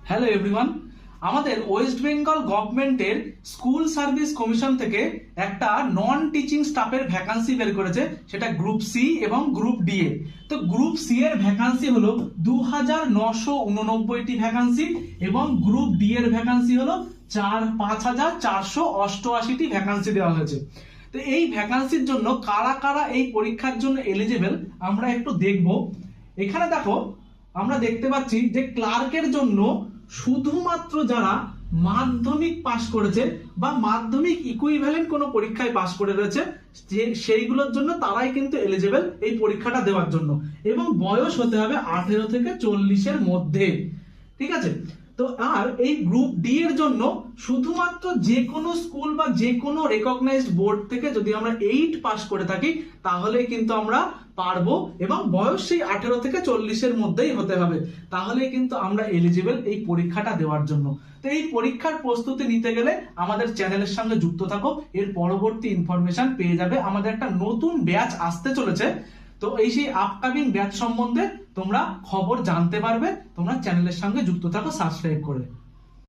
Hello everyone, আমাদের West Bengal গভর্নমেন্টের school service commission থেকে একটা নন টিচিং স্টাফের ভ্যাকান্সি বের করেছে, সেটা গ্রুপ সি এবং গ্রুপ ডি এর। তো গ্রুপ সি এর ভ্যাকান্সি হলো 2989টি ভ্যাকান্সি এবং গ্রুপ ডি এর ভ্যাকান্সি হলো 5488টি ভ্যাকান্সি দেওয়া হয়েছে। তো এই ভ্যাকান্সির জন্য কারা কারা এই পরীক্ষার জন্য এলিজিবল আমরা একটু দেখব। এখানে দেখো, আমরা দেখতে পাচ্ছি যে ক্লার্কের জন্য শুধুমাত্র যারা মাধ্যমিক পাশ করেছে বা মাধ্যমিক ইকুইভ্যালেন্ট কোনো পরীক্ষায় পাশ করে রয়েছে সেইগুলোর জন্য তারাই কিন্তু এলিজিবল এই পরীক্ষাটা দেওয়ার জন্য, এবং বয়স হতে হবে 18 থেকে 40-এর মধ্যে। ঠিক আছে? তো আর এই গ্রুপ ডি এর জন্য শুধুমাত্র যে কোনো স্কুল বা যে কোনো রেকগনাইজড বোর্ড থেকে যদি আমরা 8 পাস করে থাকি তাহলে কিন্তু আমরা পারবো, এবং বয়স সেই 18 থেকে 40-এর মধ্যেই হতে হবে, তাহলে কিন্তু আমরা এলিজিবল এই পরীক্ষাটা দেওয়ার জন্য। তো এই পরীক্ষার প্রস্তুতি নিতে গেলে আমাদের চ্যানেলের সঙ্গে যুক্ত থাকো, এর পরবর্তী ইনফরমেশন পেয়ে যাবে। আমাদের একটা নতুন ব্যাচ আসতে চলেছে, তো এই সেই আপকামিং ব্যাচ সম্বন্ধে তোমরা খবর জানতে পারবে। তোমরা চ্যানেলের সঙ্গে যুক্ত থাকো সাবস্ক্রাইব করে।